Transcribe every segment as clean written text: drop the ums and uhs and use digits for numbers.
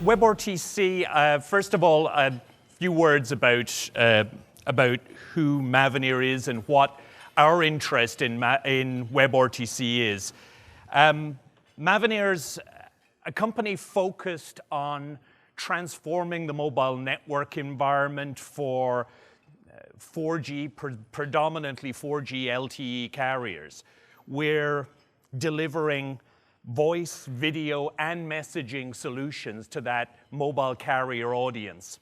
WebRTC, first of all, a few words about who Mavenir is and what our interest in WebRTC is. Mavenir's a company focused on transforming the mobile network environment for 4G, predominantly 4G LTE carriers. We're delivering voice, video, and messaging solutions to that mobile carrier audience.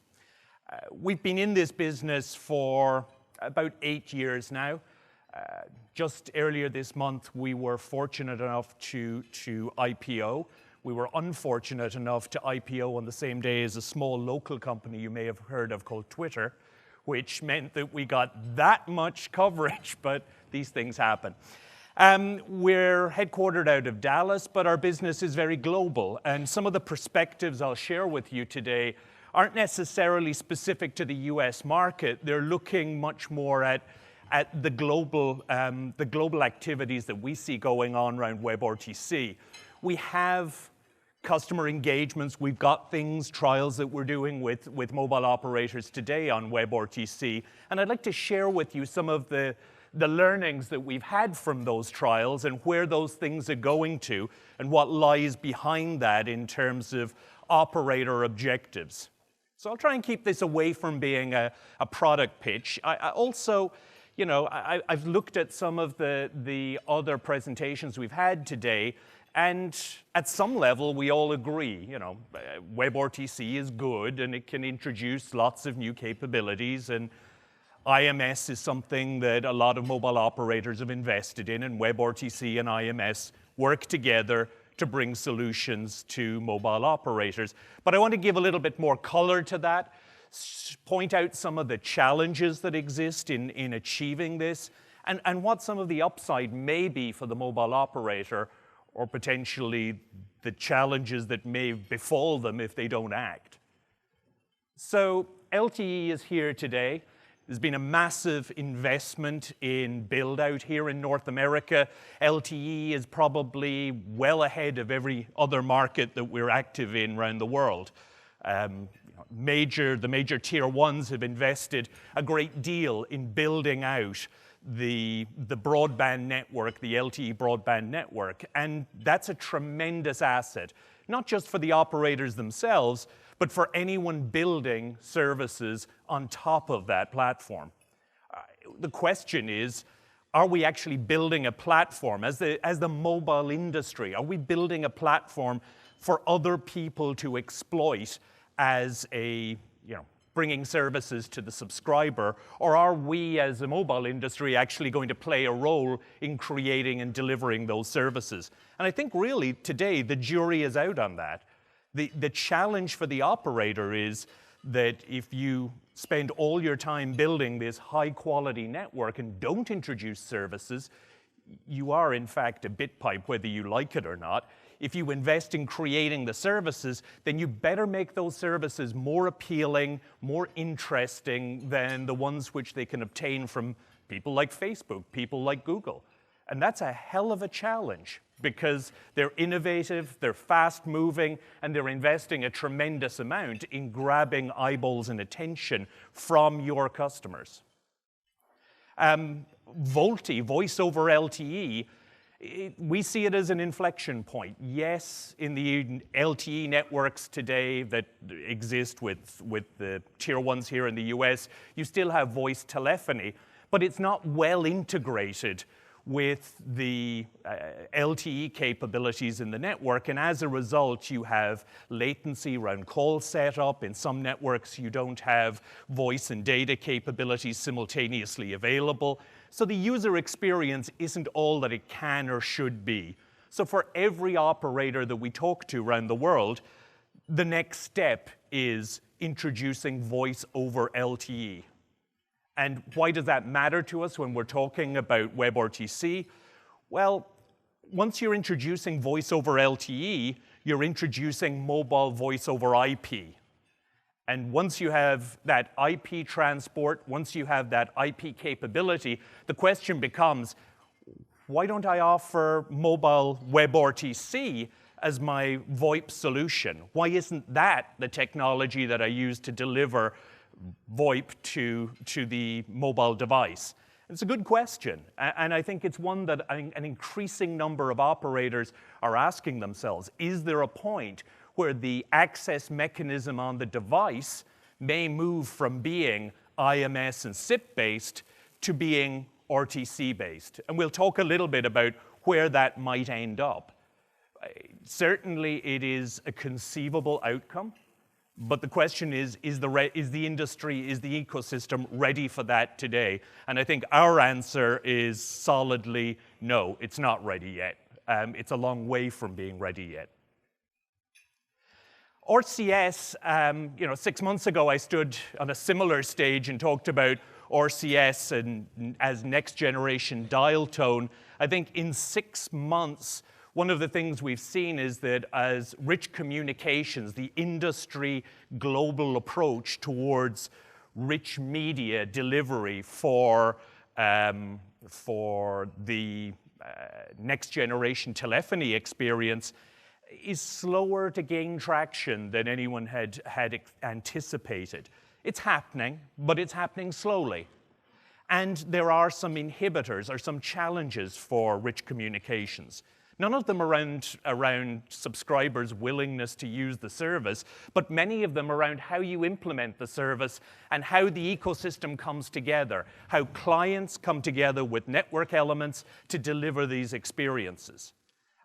We've been in this business for about 8 years now. Just earlier this month, we were fortunate enough to IPO. We were unfortunate enough to IPO on the same day as a small local company you may have heard of called Twitter, which meant that we got that much coverage, but these things happen. We're headquartered out of Dallas, but our business is very global. And some of the perspectives I'll share with you today aren't necessarily specific to the US market. They're looking much more at the global activities that we see going on around WebRTC. We have customer engagements. We've got trials that we're doing with mobile operators today on WebRTC. And I'd like to share with you some of the learnings that we've had from those trials and where those things are going to and what lies behind that in terms of operator objectives. So I'll try and keep this away from being a product pitch. I also, I've looked at some of the other presentations we've had today, and at some level we all agree, WebRTC is good and it can introduce lots of new capabilities, and IMS is something that a lot of mobile operators have invested in, and WebRTC and IMS work together to bring solutions to mobile operators. But I want to give a little bit more color to that, point out some of the challenges that exist in achieving this, and what some of the upside may be for the mobile operator, or potentially the challenges that may befall them if they don't act. So LTE is here today. There's been a massive investment in build-out here in North America. LTE is probably well ahead of every other market that we're active in around the world. The major tier ones have invested a great deal in building out the broadband network, the LTE broadband network, and that's a tremendous asset, not just for the operators themselves, but for anyone building services on top of that platform. The question is, are we actually building a platform as the mobile industry? Are we building a platform for other people to exploit as bringing services to the subscriber, or are we as a mobile industry actually going to play a role in creating and delivering those services? And I think really today the jury is out on that. The challenge for the operator is that if you spend all your time building this high-quality network and don't introduce services, you are in fact a bit pipe, whether you like it or not. If you invest in creating the services, then you better make those services more appealing, more interesting than the ones which they can obtain from people like Facebook, people like Google. And that's a hell of a challenge, because they're innovative, they're fast-moving, and they're investing a tremendous amount in grabbing eyeballs and attention from your customers. VoLTE, Voice over LTE, we see it as an inflection point. Yes, in the LTE networks today that exist with the tier ones here in the US, you still have voice telephony, but it's not well integrated with the LTE capabilities in the network, and as a result you have latency around call setup. In some networks you don't have voice and data capabilities simultaneously available, so the user experience isn't all that it can or should be. So for every operator that we talk to around the world, the next step is introducing voice over LTE. And why does that matter to us when we're talking about WebRTC? Well, once you're introducing voice over LTE, you're introducing mobile voice over IP. And once you have that IP transport, once you have that IP capability, the question becomes, why don't I offer mobile WebRTC as my VoIP solution? Why isn't that the technology that I use to deliver VoIP to the mobile device? It's a good question, and I think it's one that an increasing number of operators are asking themselves. Is there a point where the access mechanism on the device may move from being IMS and SIP-based to being RTC-based? And we'll talk a little bit about where that might end up. Certainly, it is a conceivable outcome. But the question is the industry, is the ecosystem ready for that today? And I think our answer is solidly no, it's not ready yet. It's a long way from being ready yet. RCS, 6 months ago I stood on a similar stage and talked about RCS and as next generation dial tone. I think in 6 months, one of the things we've seen is that as rich communications, the industry global approach towards rich media delivery for the next generation telephony experience is slower to gain traction than anyone had anticipated. It's happening, but it's happening slowly. And there are some inhibitors or some challenges for rich communications. None of them around subscribers' willingness to use the service, but many of them around how you implement the service and how the ecosystem comes together, how clients come together with network elements to deliver these experiences.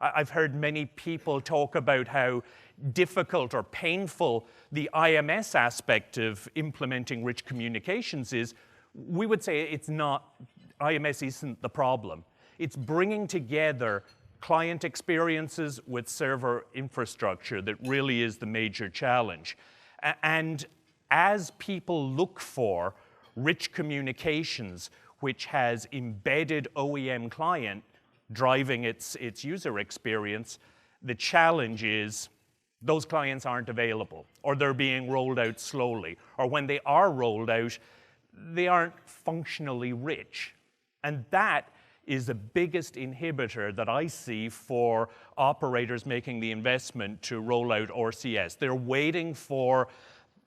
I've heard many people talk about how difficult or painful the IMS aspect of implementing rich communications is. We would say it's not, IMS isn't the problem. It's bringing together client experiences with server infrastructure that really is the major challenge. And as people look for rich communications, which has embedded OEM client driving its user experience, the challenge is those clients aren't available, or they're being rolled out slowly, or when they are rolled out, they aren't functionally rich. And that is the biggest inhibitor that I see for operators making the investment to roll out RCS. They're waiting for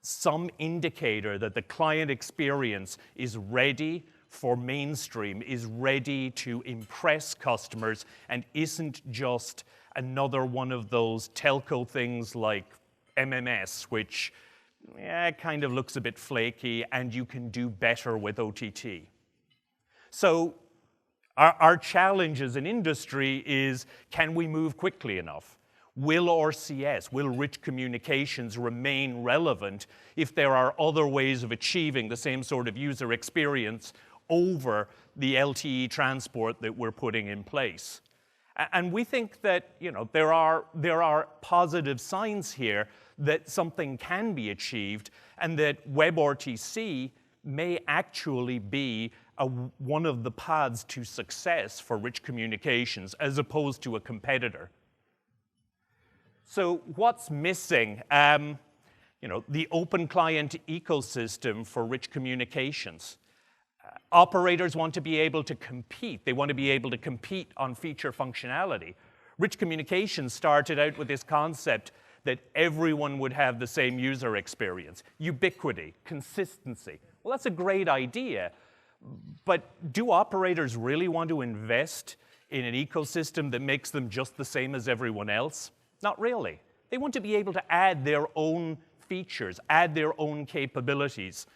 some indicator that the client experience is ready for mainstream, is ready to impress customers, and isn't just another one of those telco things like MMS, which kind of looks a bit flaky, and you can do better with OTT. So our challenge as an industry is, can we move quickly enough? Will RCS, will rich communications remain relevant if there are other ways of achieving the same sort of user experience over the LTE transport that we're putting in place? And we think that there are positive signs here that something can be achieved, and that WebRTC may actually be one of the paths to success for rich communications as opposed to a competitor. So what's missing? The open client ecosystem for rich communications. Operators want to be able to compete. They want to be able to compete on feature functionality. Rich communications started out with this concept that everyone would have the same user experience. Ubiquity, consistency. Well, that's a great idea, but do operators really want to invest in an ecosystem that makes them just the same as everyone else? Not really. They want to be able to add their own features, add their own capabilities.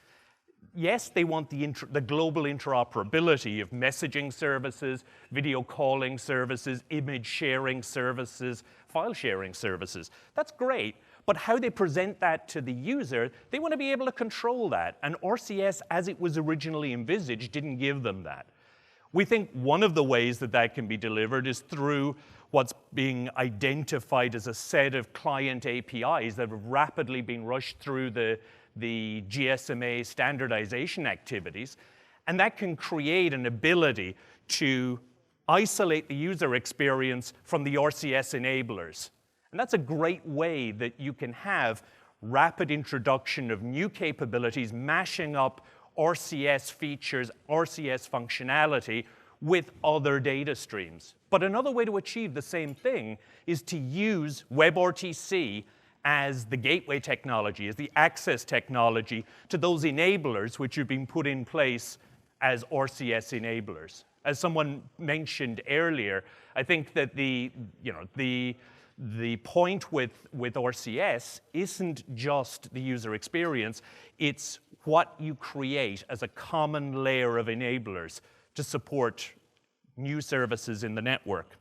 Yes, they want the global interoperability of messaging services, video calling services, image sharing services, file sharing services. That's great, but how they present that to the user, they want to be able to control that. And RCS, as it was originally envisaged, didn't give them that. We think one of the ways that that can be delivered is through what's being identified as a set of client APIs that have rapidly been rushed through the GSMA standardization activities, and that can create an ability to isolate the user experience from the RCS enablers. And that's a great way that you can have rapid introduction of new capabilities, mashing up RCS features, RCS functionality with other data streams. But another way to achieve the same thing is to use WebRTC as the gateway technology, as the access technology to those enablers which have been put in place as RCS enablers. As someone mentioned earlier, I think that the point with RCS isn't just the user experience, it's what you create as a common layer of enablers to support new services in the network.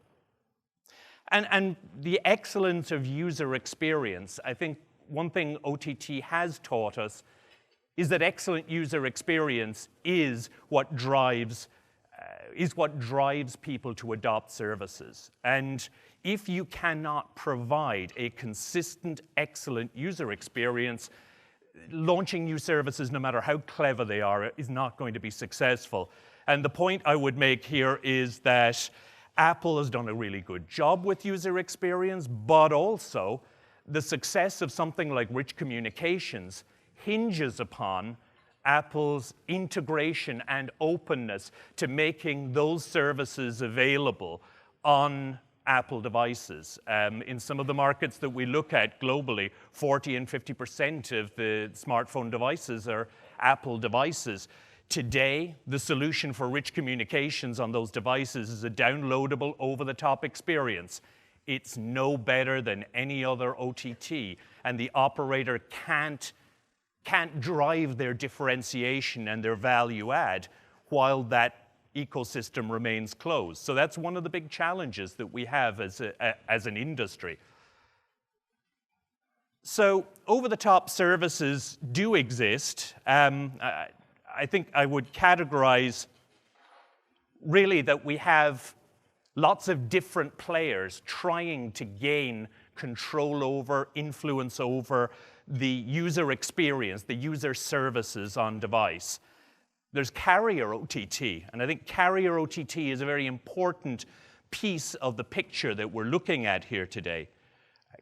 And the excellence of user experience, I think one thing OTT has taught us is that excellent user experience is what drives people to adopt services. And if you cannot provide a consistent, excellent user experience, launching new services, no matter how clever they are, is not going to be successful. And the point I would make here is that Apple has done a really good job with user experience, but also the success of something like Rich Communications hinges upon Apple's integration and openness to making those services available on Apple devices. In some of the markets that we look at globally, 40 and 50% of the smartphone devices are Apple devices. Today, the solution for rich communications on those devices is a downloadable, over-the-top experience. It's no better than any other OTT, and the operator can't drive their differentiation and their value add while that ecosystem remains closed. So that's one of the big challenges that we have as an industry. So over-the-top services do exist. I think I would categorize really that we have lots of different players trying to gain control over, influence over the user experience, the user services on device. There's carrier OTT, and I think carrier OTT is a very important piece of the picture that we're looking at here today.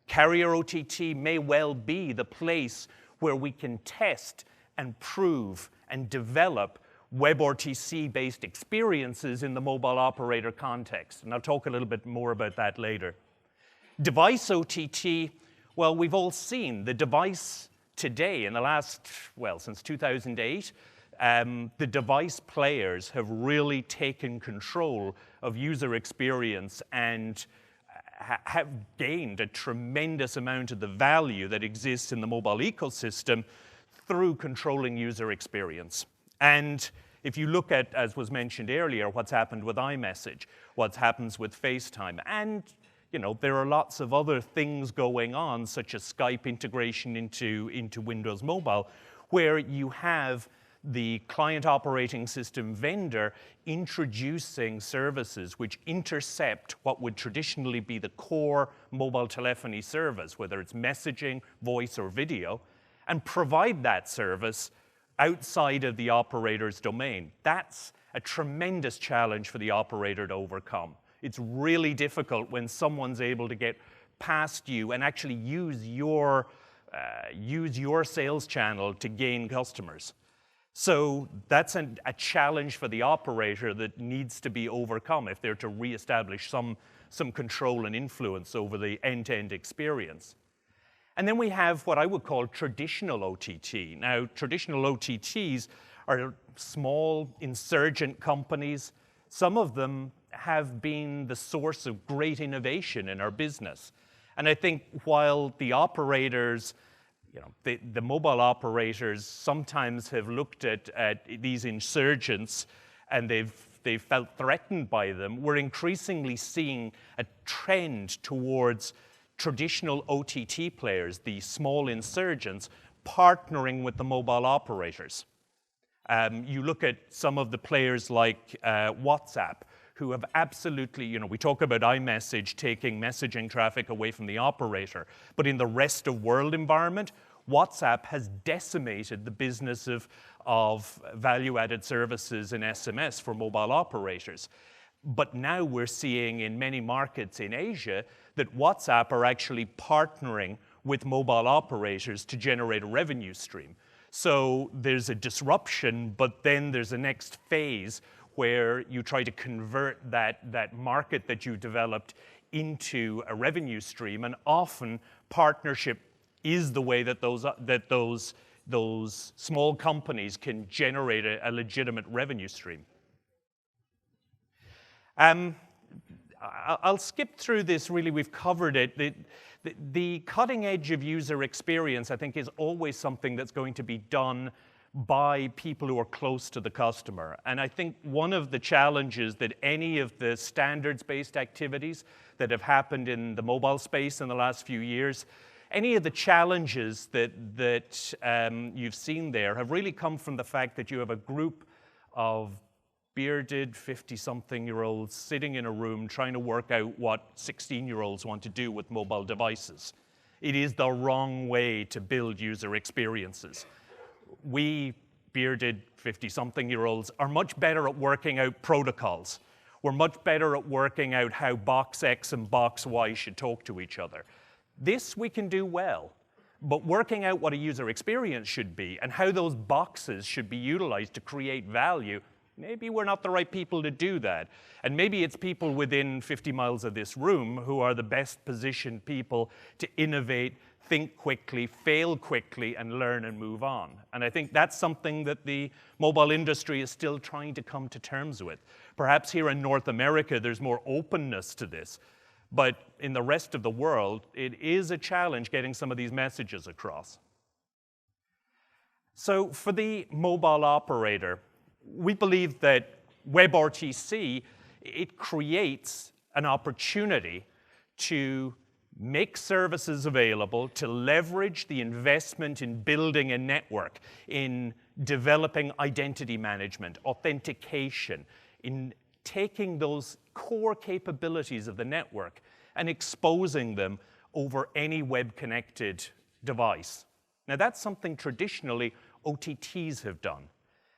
Carrier OTT may well be the place where we can test and prove and develop WebRTC-based experiences in the mobile operator context. And I'll talk a little bit more about that later. Device OTT, well, we've all seen the device today in the last, well, since 2008, the device players have really taken control of user experience and have gained a tremendous amount of the value that exists in the mobile ecosystem through controlling user experience. And if you look at, as was mentioned earlier, what's happened with iMessage, what happens with FaceTime, and there are lots of other things going on, such as Skype integration into Windows Mobile, where you have the client operating system vendor introducing services which intercept what would traditionally be the core mobile telephony service, whether it's messaging, voice, or video, and provide that service outside of the operator's domain. That's a tremendous challenge for the operator to overcome. It's really difficult when someone's able to get past you and actually use your sales channel to gain customers. So that's a challenge for the operator that needs to be overcome if they're to reestablish some control and influence over the end-to-end experience. And then we have what I would call traditional OTT. Now, traditional OTTs are small, insurgent companies. Some of them have been the source of great innovation in our business. And I think while the operators, the mobile operators sometimes have looked at these insurgents and they've felt threatened by them, we're increasingly seeing a trend towards traditional OTT players, the small insurgents, partnering with the mobile operators. You look at some of the players like WhatsApp, who have absolutely, we talk about iMessage taking messaging traffic away from the operator, but in the rest of world environment, WhatsApp has decimated the business of value-added services and SMS for mobile operators. But now we're seeing in many markets in Asia that WhatsApp are actually partnering with mobile operators to generate a revenue stream. So there's a disruption, but then there's a next phase where you try to convert that market that you developed into a revenue stream, and often partnership is the way that those small companies can generate a legitimate revenue stream. I'll skip through this, really, we've covered it. The cutting edge of user experience, I think, is always something that's going to be done by people who are close to the customer. And I think one of the challenges that any of the standards-based activities that have happened in the mobile space in the last few years, any of the challenges that you've seen there have really come from the fact that you have a group of bearded 50-something-year-olds sitting in a room trying to work out what 16-year-olds want to do with mobile devices. It is the wrong way to build user experiences. We bearded 50-something-year-olds are much better at working out protocols. We're much better at working out how box X and box Y should talk to each other. This we can do well, but working out what a user experience should be and how those boxes should be utilized to create value, maybe we're not the right people to do that. And maybe it's people within 50 miles of this room who are the best positioned people to innovate, think quickly, fail quickly, and learn and move on. And I think that's something that the mobile industry is still trying to come to terms with. Perhaps here in North America, there's more openness to this. But in the rest of the world, it is a challenge getting some of these messages across. So for the mobile operator, we believe that WebRTC, it creates an opportunity to make services available, to leverage the investment in building a network, in developing identity management, authentication, in taking those core capabilities of the network and exposing them over any web-connected device. Now, that's something traditionally OTTs have done.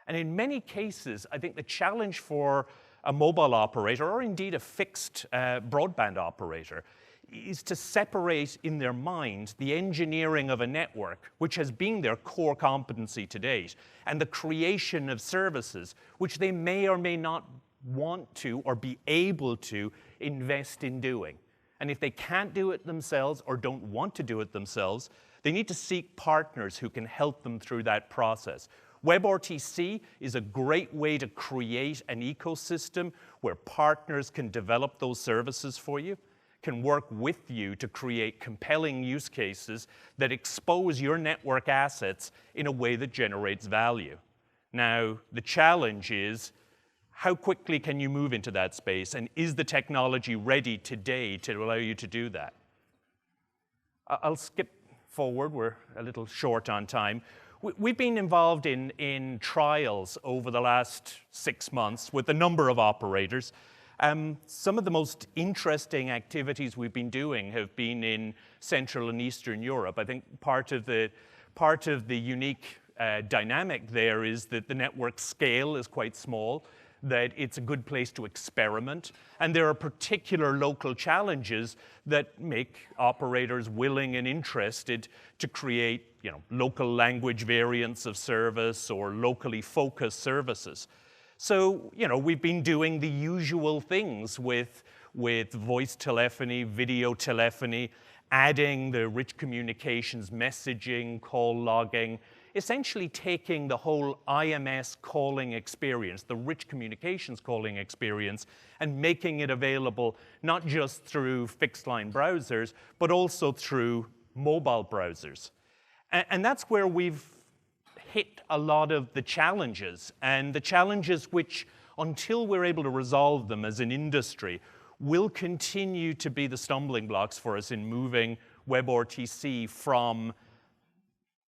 And in many cases, I think the challenge for a mobile operator, or indeed a fixed broadband operator, is to separate in their mind the engineering of a network, which has been their core competency to date, and the creation of services, which they may or may not want to or be able to invest in doing. And if they can't do it themselves or don't want to do it themselves, they need to seek partners who can help them through that process. WebRTC is a great way to create an ecosystem where partners can develop those services for you, can work with you to create compelling use cases that expose your network assets in a way that generates value. Now, the challenge is, how quickly can you move into that space, and is the technology ready today to allow you to do that? I'll skip forward, we're a little short on time. We've been involved in trials over the last 6 months with a number of operators. Some of the most interesting activities we've been doing have been in Central and Eastern Europe. I think part of the unique dynamic there is that the network scale is quite small, that it's a good place to experiment, and there are particular local challenges that make operators willing and interested to create, local language variants of service or locally focused services. So, we've been doing the usual things with voice telephony, video telephony, adding the rich communications messaging, call logging, essentially taking the whole IMS calling experience, the rich communications calling experience, and making it available not just through fixed-line browsers, but also through mobile browsers. And that's where we've hit a lot of the challenges, and the challenges which, until we're able to resolve them as an industry, will continue to be the stumbling blocks for us in moving WebRTC from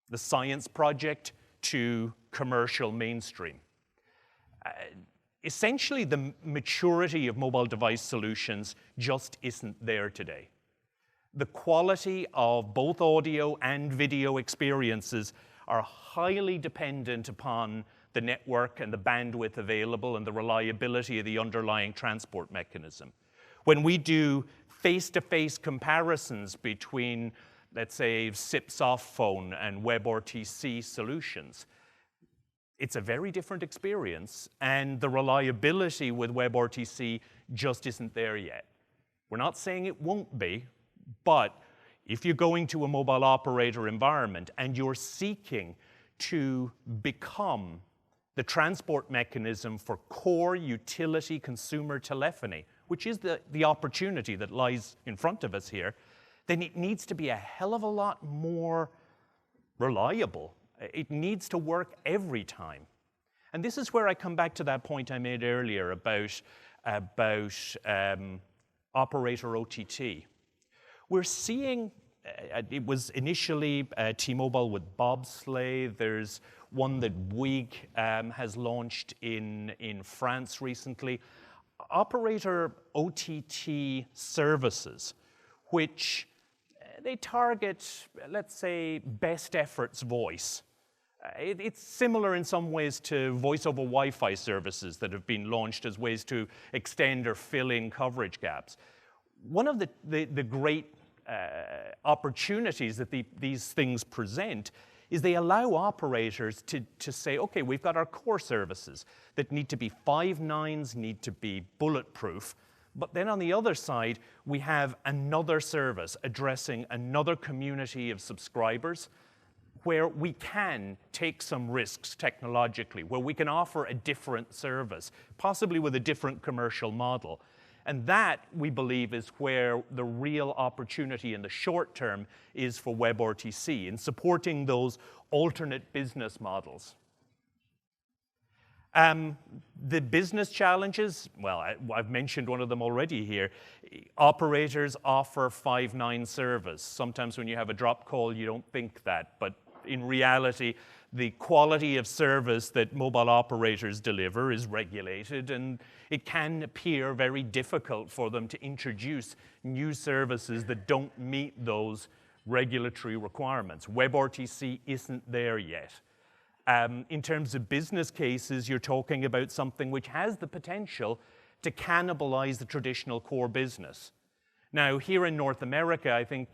the science project to commercial mainstream. Essentially, the maturity of mobile device solutions just isn't there today. The quality of both audio and video experiences are highly dependent upon the network and the bandwidth available and the reliability of the underlying transport mechanism. When we do face-to-face comparisons between, let's say, SIP softphone and WebRTC solutions, It's a very different experience, and the reliability with WebRTC just isn't there yet. We're not saying it won't be, but if you're going to a mobile operator environment and you're seeking to become the transport mechanism for core utility consumer telephony, which is the opportunity that lies in front of us here, then it needs to be a hell of a lot more reliable. It needs to work every time. And this is where I come back to that point I made earlier about operator OTT. We're seeing, it was initially T-Mobile with Bobsleigh. There's one that Bouygues has launched in France recently. Operator OTT services, which they target, let's say, best efforts voice. It's similar in some ways to voice over Wi-Fi services that have been launched as ways to extend or fill in coverage gaps. One of the great opportunities that these things present is they allow operators to say, okay, we've got our core services that need to be 5 nines, need to be bulletproof, but then on the other side, we have another service addressing another community of subscribers where we can take some risks technologically, where we can offer a different service, possibly with a different commercial model. And that, we believe, is where the real opportunity in the short term is for WebRTC, in supporting those alternate business models. The business challenges, well, I've mentioned one of them already here. Operators offer 5 9 service. Sometimes when you have a drop call, you don't think that, but in reality, the quality of service that mobile operators deliver is regulated, and it can appear very difficult for them to introduce new services that don't meet those regulatory requirements. WebRTC isn't there yet. In terms of business cases, you're talking about something which has the potential to cannibalize the traditional core business. Now, here in North America, I think,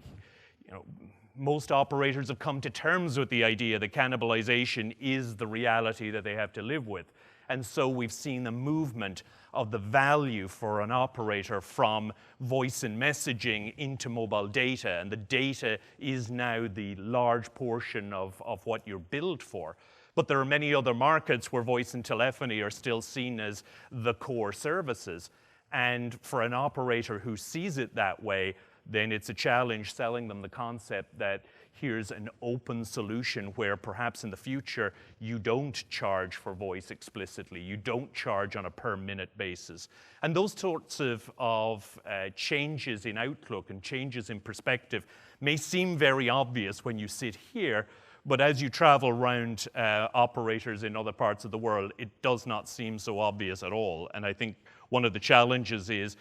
most operators have come to terms with the idea that cannibalization is the reality that they have to live with. And so we've seen a movement of the value for an operator from voice and messaging into mobile data. And the data is now the large portion of what you're billed for. But there are many other markets where voice and telephony are still seen as the core services. And for an operator who sees it that way, then it's a challenge selling them the concept that here's an open solution where perhaps in the future you don't charge for voice explicitly, you don't charge on a per minute basis. And those sorts of changes in outlook and changes in perspective may seem very obvious when you sit here, but as you travel around operators in other parts of the world, it does not seem so obvious at all. And I think one of the challenges is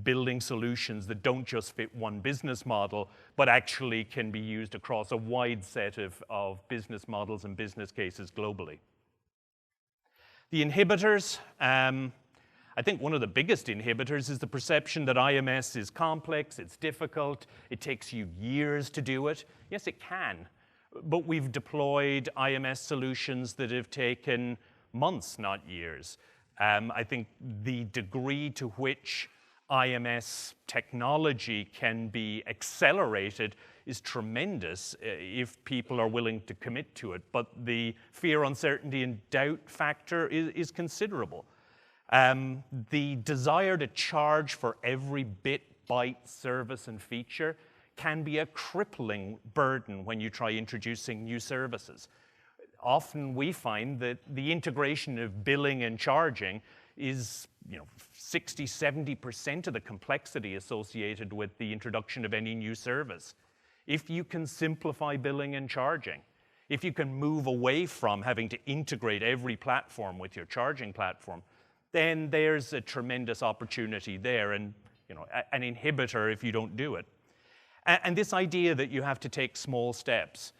building solutions that don't just fit one business model, but actually can be used across a wide set of business models and business cases globally. The inhibitors, I think one of the biggest inhibitors is the perception that IMS is complex, it's difficult, it takes you years to do it. Yes, it can, but we've deployed IMS solutions that have taken months, not years. I think the degree to which IMS technology can be accelerated is tremendous if people are willing to commit to it. But the fear, uncertainty, and doubt factor is considerable. The desire to charge for every bit, byte, service, and feature can be a crippling burden when you try introducing new services. Often we find that the integration of billing and charging is 60–70% of the complexity associated with the introduction of any new service. If you can simplify billing and charging, if you can move away from having to integrate every platform with your charging platform, then there's a tremendous opportunity there and an inhibitor if you don't do it. And this idea that you have to take small steps.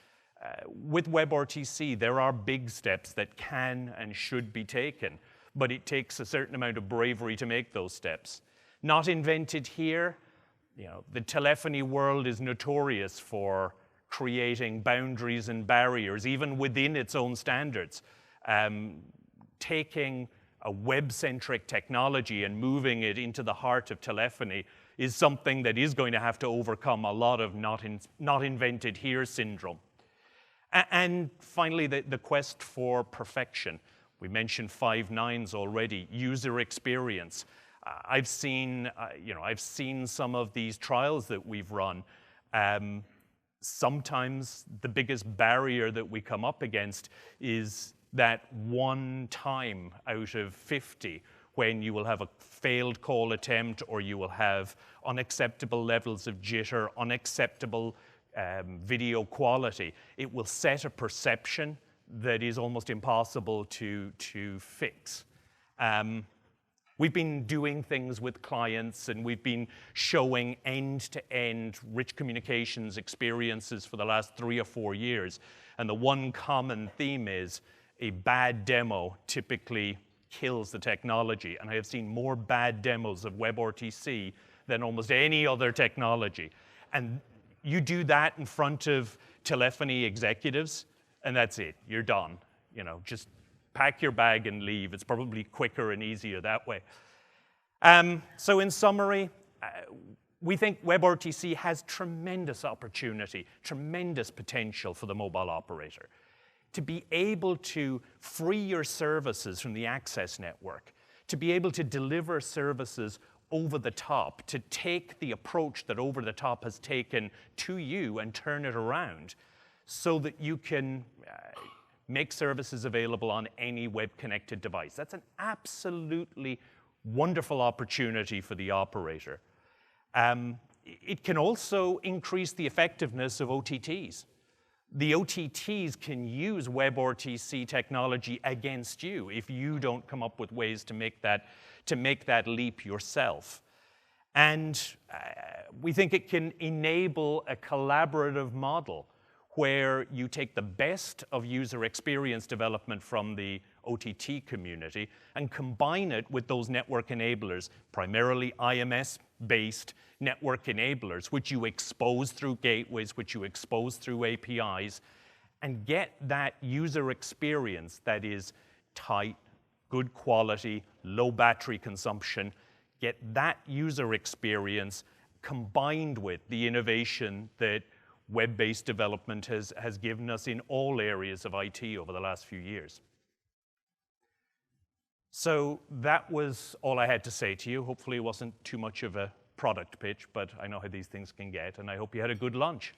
With WebRTC, there are big steps that can and should be taken, but it takes a certain amount of bravery to make those steps. Not invented here. The telephony world is notorious for creating boundaries and barriers, even within its own standards. Taking a web-centric technology and moving it into the heart of telephony is something that is going to have to overcome a lot of not invented here syndrome. And finally, the quest for perfection. We mentioned 5 nines already. User experience. I've seen some of these trials that we've run. Sometimes the biggest barrier that we come up against is that one time out of 50 when you will have a failed call attempt, or you will have unacceptable levels of jitter, unacceptable video quality. It will set a perception that is almost impossible to fix. We've been doing things with clients, and we've been showing end-to-end rich communications experiences for the last 3 or 4 years. And the one common theme is a bad demo typically kills the technology. And I have seen more bad demos of WebRTC than almost any other technology. And you do that in front of telephony executives, and that's it. You're done. Just pack your bag and leave. It's probably quicker and easier that way. So in summary, we think WebRTC has tremendous opportunity, tremendous potential for the mobile operator to be able to free your services from the access network, to be able to deliver services over the top, to take the approach that over the top has taken to you and turn it around so that you can make services available on any web-connected device. That's an absolutely wonderful opportunity for the operator. It can also increase the effectiveness of OTTs. The OTTs can use WebRTC technology against you if you don't come up with ways to make that leap yourself. And we think it can enable a collaborative model where you take the best of user experience development from the OTT community and combine it with those network enablers, primarily IMS-based network enablers, which you expose through gateways, which you expose through APIs, and get that user experience that is tight, good quality, low battery consumption. Get that user experience combined with the innovation that web-based development has given us in all areas of IT over the last few years. So that was all I had to say to you. Hopefully it wasn't too much of a product pitch, but I know how these things can get, and I hope you had a good lunch.